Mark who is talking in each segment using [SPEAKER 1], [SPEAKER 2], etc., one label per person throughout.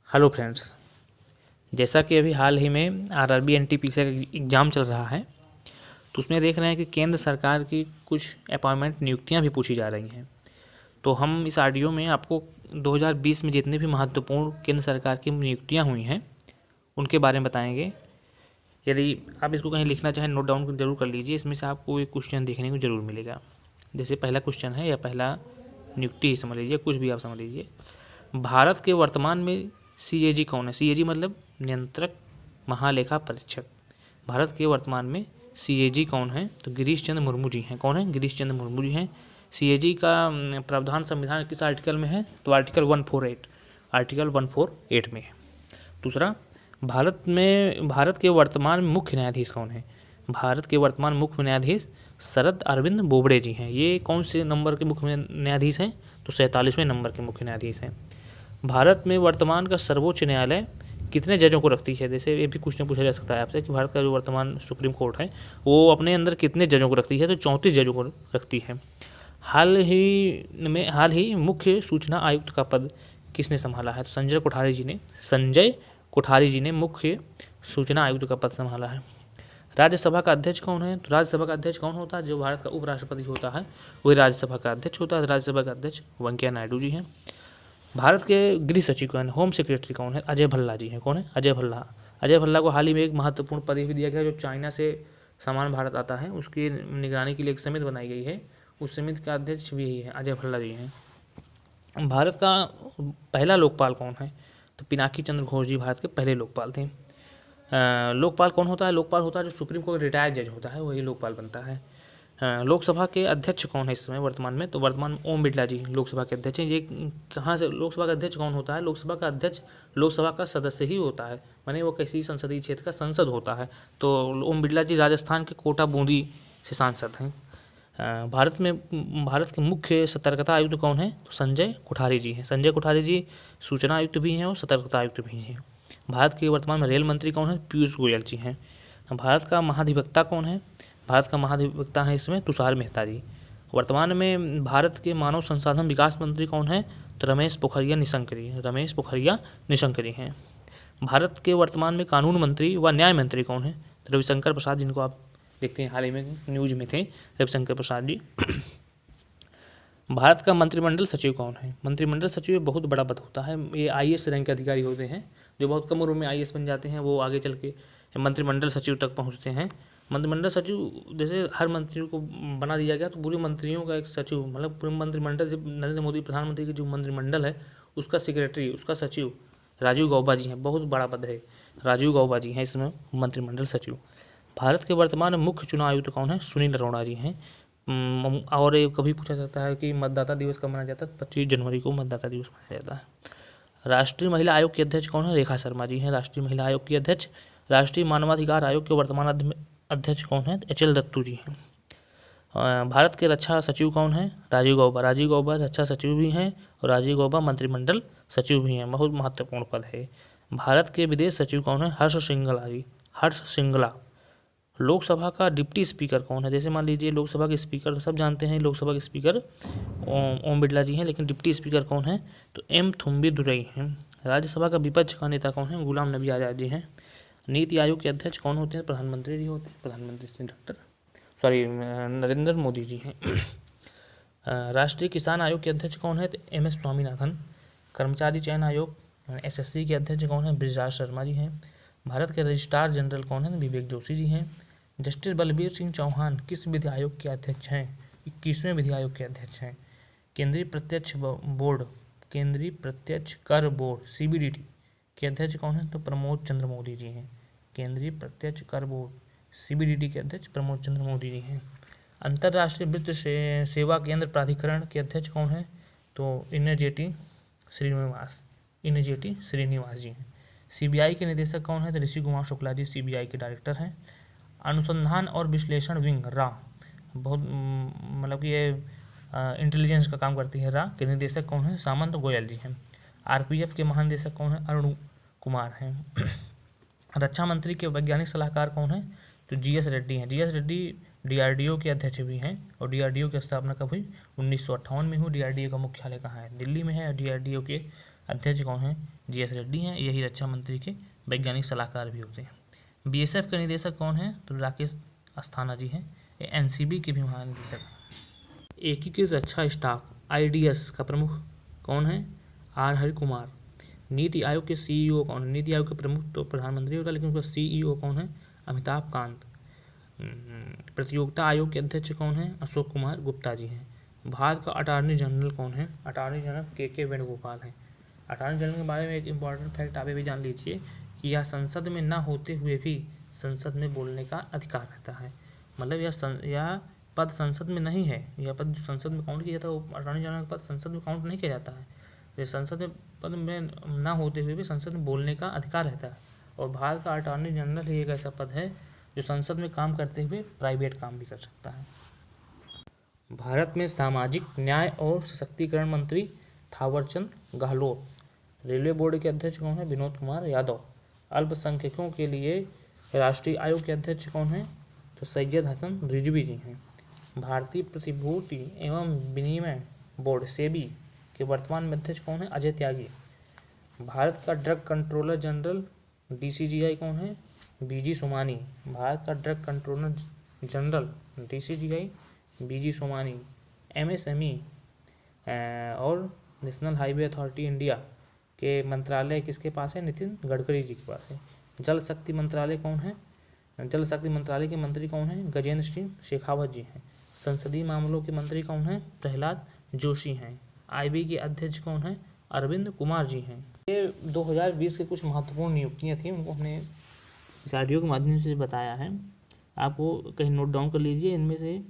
[SPEAKER 1] Hello friends, जैसा कि अभी हाल ही में आरआरबी एनटीपीसी का एग्ज़ाम चल रहा है, तो उसमें देख रहे हैं कि केंद्र सरकार की कुछ अपॉइंटमेंट नियुक्तियां भी पूछी जा रही हैं। तो हम इस ऑडियो में आपको 2020 में जितने भी महत्वपूर्ण केंद्र सरकार की नियुक्तियां हुई हैं उनके बारे में बताएंगे। यदि आप इसको कहीं लिखना चाहें नोट डाउन जरूर कर लीजिए, इसमें से आपको एक क्वेश्चन देखने को जरूर मिलेगा। जैसे पहला क्वेश्चन है या पहला नियुक्ति समझ लीजिए, कुछ भी आप समझ लीजिए। भारत के वर्तमान में सीएजी कौन है? सीएजी मतलब नियंत्रक महालेखा परीक्षक। भारत के वर्तमान में सीएजी कौन है? तो गिरीश चंद्र मुर्मू जी हैं। कौन है? गिरीश चंद्र मुर्मू जी हैं। सीएजी का प्रावधान संविधान किस आर्टिकल में है? तो आर्टिकल 148 में है। दूसरा, भारत के वर्तमान मुख्य न्यायाधीश कौन है? भारत के वर्तमान मुख्य न्यायाधीश शरद अरविंद बोबड़े जी हैं। ये कौन से नंबर के मुख्य न्यायाधीश हैं? तो 47वें नंबर के मुख्य न्यायाधीश हैं। भारत में वर्तमान का सर्वोच्च न्यायालय कितने जजों को रखती है? जैसे ये भी क्वेश्चन पूछा जा सकता है आपसे कि भारत का जो वर्तमान सुप्रीम कोर्ट है वो अपने अंदर कितने जजों को रखती है? तो 34 जजों को रखती है। हाल ही मुख्य सूचना आयुक्त का पद किसने संभाला है? तो संजय कोठारी जी ने मुख्य सूचना आयुक्त का पद संभाला है। राज्यसभा का अध्यक्ष कौन है? तो राज्यसभा का अध्यक्ष कौन होता है? जो भारत का उपराष्ट्रपति होता है वही राज्यसभा का अध्यक्ष होता है। राज्यसभा का अध्यक्ष वेंकैया नायडू जी हैं। भारत के गृह सचिव कौन है? होम सेक्रेटरी कौन है? अजय भल्ला जी हैं। कौन है? अजय भल्ला। अजय भल्ला को हाल ही में एक महत्वपूर्ण पद भी दिया गया है। जो चाइना से सामान भारत आता है उसकी निगरानी के लिए एक समिति बनाई गई है, उस समिति का अध्यक्ष भी यही है, अजय भल्ला जी हैं। भारत का पहला लोकपाल कौन है? तो पिनाकी चंद्र घोष जी भारत के पहले लोकपाल थे। लोकपाल कौन होता है? लोकपाल होता है जो सुप्रीम कोर्ट रिटायर्ड जज होता है, वही लोकपाल बनता है। लोकसभा के अध्यक्ष कौन है इस समय वर्तमान में? तो वर्तमान में ओम बिरला जी लोकसभा के अध्यक्ष हैं। ये कहाँ से लोकसभा का अध्यक्ष कौन होता है? लोकसभा का अध्यक्ष लोकसभा का सदस्य ही होता है, माने वो किसी संसदीय क्षेत्र का सांसद होता है। तो ओम बिरला जी राजस्थान के कोटा बूंदी से सांसद हैं। भारत के मुख्य सतर्कता आयुक्त कौन है? तो संजय कोठारी जी हैं। संजय कोठारी जी सूचना आयुक्त भी हैं और सतर्कता आयुक्त भी हैं। भारत के वर्तमान में रेल मंत्री कौन है? पीयूष गोयल जी हैं। भारत का महाधिवक्ता कौन है? भारत का महाधिवक्ता है इसमें तुषार मेहता जी। वर्तमान में भारत के मानव संसाधन विकास मंत्री कौन है? तो रमेश पोखरियाल निशंक जी हैं। भारत के वर्तमान में कानून मंत्री व न्याय मंत्री कौन है? तो रविशंकर प्रसाद, जिनको आप देखते हैं हाल ही में न्यूज में थे, रविशंकर प्रसाद जी। भारत का मंत्रिमंडल सचिव कौन है? मंत्रिमंडल सचिव बहुत बड़ा पद होता है। ये आईएएस रैंक के अधिकारी होते हैं, जो बहुत कम उम्र में आईएएस बन जाते हैं, वो आगे चल के मंत्रिमंडल सचिव तक पहुंचते हैं। मंत्रिमंडल सचिव जैसे हर मंत्री को बना दिया गया, तो पूरे मंत्रियों का एक सचिव, मतलब पूरे मंत्रिमंडल, जब नरेंद्र मोदी प्रधानमंत्री की जो मंत्रिमंडल है उसका सेक्रेटरी, उसका सचिव राजीव गौबा जी हैं। बहुत बड़ा पद है, राजीव गौबा जी हैं इसमें मंत्रिमंडल सचिव। भारत के वर्तमान मुख्य चुनाव आयुक्त कौन है? सुनील अरोड़ा जी हैं। और ये कभी पूछा जाता है कि मतदाता दिवस कब मनाया जाता है? 25 जनवरी को मतदाता दिवस मनाया जाता है। राष्ट्रीय महिला आयोग के अध्यक्ष कौन है? रेखा शर्मा जी हैं राष्ट्रीय महिला आयोग की अध्यक्ष। राष्ट्रीय मानवाधिकार आयोग के वर्तमान अध्यक्ष कौन है? एचएल दत्तू जी हैं। भारत के रक्षा सचिव कौन है? राजीव गौबा रक्षा सचिव भी हैं और राजीव गौबा मंत्रिमंडल सचिव भी हैं। बहुत महत्वपूर्ण पद है। भारत के विदेश सचिव कौन है? हर्ष श्रृंगला। लोकसभा का डिप्टी स्पीकर कौन है? जैसे मान लीजिए लोकसभा के स्पीकर तो सब जानते हैं, लोकसभा के स्पीकर ओम बिरला जी हैं, लेकिन डिप्टी स्पीकर कौन है? तो एम थुम्बी दुरई हैं। राज्यसभा का विपक्ष का नेता कौन है? गुलाम नबी आज़ाद जी हैं। नीति आयोग के अध्यक्ष कौन होते हैं? प्रधानमंत्री जी होते हैं। प्रधानमंत्री नरेंद्र मोदी जी हैं। राष्ट्रीय किसान आयोग के अध्यक्ष कौन है? तो एम एस स्वामीनाथन। कर्मचारी चयन आयोग एसएससी के अध्यक्ष कौन है? बृजराज शर्मा जी हैं। भारत के रजिस्ट्रार जनरल कौन है? विवेक जोशी जी हैं। जस्टिस बलबीर सिंह चौहान किस विधि आयोग के अध्यक्ष हैं? 21वें विधि आयोग के अध्यक्ष हैं। केंद्रीय प्रत्यक्ष कर बोर्ड सीबीडीटी के अध्यक्ष कौन है? तो प्रमोद चंद्र मोदी जी हैं। केंद्रीय प्रत्यक्ष कर बोर्ड सीबीडीटी के अध्यक्ष प्रमोद चंद्र मोदी जी हैं। अंतर्राष्ट्रीय वित्त सेवा केंद्र प्राधिकरण के अध्यक्ष कौन है? तो इनजेटी श्रीनिवास जी हैं। सीबीआई के निदेशक कौन है? तो ऋषि कुमार शुक्ला जी सीबीआई के डायरेक्टर हैं। अनुसंधान और विश्लेषण विंग रा, बहुत मतलब कि ये इंटेलिजेंस का काम करती है, रा के निदेशक कौन है? सामंत गोयल जी हैं। आरपीएफ के महानिदेशक कौन है? अरुण कुमार हैं। रक्षा मंत्री के वैज्ञानिक सलाहकार कौन है? तो जीएस रेड्डी हैं। जीएस रेड्डी डीआरडीओ के अध्यक्ष भी हैं और डीआरडीओ की स्थापना कब हुई? 1958 में हुई। डीआरडीओ का मुख्यालय कहाँ है? दिल्ली में है। डीआरडीओ के अध्यक्ष कौन है? GS रेड्डी हैं, यही रक्षा मंत्री के वैज्ञानिक सलाहकार भी होते हैं। BSF के निदेशक कौन है? तो राकेश अस्थाना जी हैं, ये NCB के भी महानिदेशक हैं। एकीकृत रक्षा स्टाफ IDS का प्रमुख कौन है? R हरि कुमार। नीति आयोग के CEO कौन है? नीति आयोग के प्रमुख तो प्रधानमंत्री होता है, लेकिन उसका CEO कौन है? अमिताभ कांत। प्रतियोगिता आयोग के अध्यक्ष कौन है? अशोक कुमार गुप्ता जी हैं। भारत का अटॉर्नी जनरल कौन है? अटॉर्नी जनरल KK वेणुगोपाल हैं। अटॉर्नी जनरल के बारे में एक इम्पॉर्टेंट फैक्ट आप ये भी जान लीजिए कि यह संसद में ना होते हुए भी संसद में बोलने का अधिकार रहता है। मतलब यह पद संसद में नहीं है, यह पद जो संसद में काउंट किया जाता है वो अटॉर्नी जनरल का पद संसद में काउंट नहीं किया जाता है। ये संसद में पद में ना होते हुए भी संसद में बोलने का अधिकार रहता है। और भारत का अटॉर्नी जनरल ही एक ऐसा पद है जो संसद में काम करते हुए प्राइवेट काम भी कर सकता है। भारत में सामाजिक न्याय और सशक्तिकरण मंत्री थावरचंद गहलोत। रेलवे बोर्ड के अध्यक्ष कौन है? विनोद कुमार यादव। अल्पसंख्यकों के लिए राष्ट्रीय आयोग के अध्यक्ष कौन है? तो सैयद हसन रिजवी जी हैं। भारतीय प्रतिभूति एवं विनिमय बोर्ड सेबी के वर्तमान में अध्यक्ष कौन है? अजय त्यागी। भारत का ड्रग कंट्रोलर जनरल DCGI कौन है? BG सोमानी। भारत का drug controller general DCGI BG Somani. MSME और नेशनल हाईवे अथॉरिटी इंडिया के मंत्रालय किसके पास है? नितिन गडकरी जी के पास है। जल शक्ति मंत्रालय कौन है? जल शक्ति मंत्रालय के मंत्री कौन है? गजेंद्र सिंह शेखावत जी हैं। संसदीय मामलों के मंत्री कौन है? प्रहलाद जोशी हैं। IB के अध्यक्ष कौन है? अरविंद कुमार जी हैं। ये 2020 के कुछ महत्वपूर्ण नियुक्तियाँ थी, उनको हमने इस ऑडियो के माध्यम से बताया है। आपको कहीं नोट डाउन कर लीजिए। इनमें से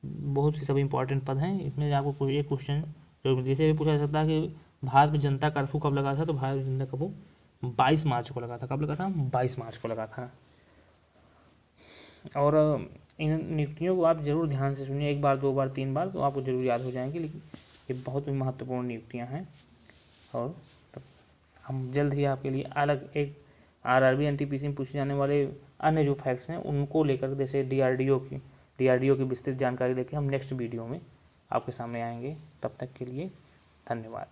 [SPEAKER 1] बहुत से सब इंपॉर्टेंट पद हैं। इसमें आपको कोई एक क्वेश्चन जैसे भी पूछा जा सकता है कि भारत में जनता कर्फ्यू कब लगा था? तो भारत में जनता कर्फ्यू 22 मार्च को लगा था। कब लगा था? 22 मार्च को लगा था। और इन नियुक्तियों को आप जरूर ध्यान से सुनिए, एक बार, दो बार, 3 बार, तो आपको जरूर याद हो जाएंगे। लेकिन ये बहुत ही महत्वपूर्ण नियुक्तियाँ हैं। और तो हम जल्द ही आपके लिए अलग एक RRB NTPC में पूछे जाने वाले अन्य जो फैक्ट्स हैं उनको लेकर, जैसे DRDO की विस्तृत जानकारी लेकर हम नेक्स्ट वीडियो में आपके सामने आएंगे। तब तक के लिए धन्यवाद।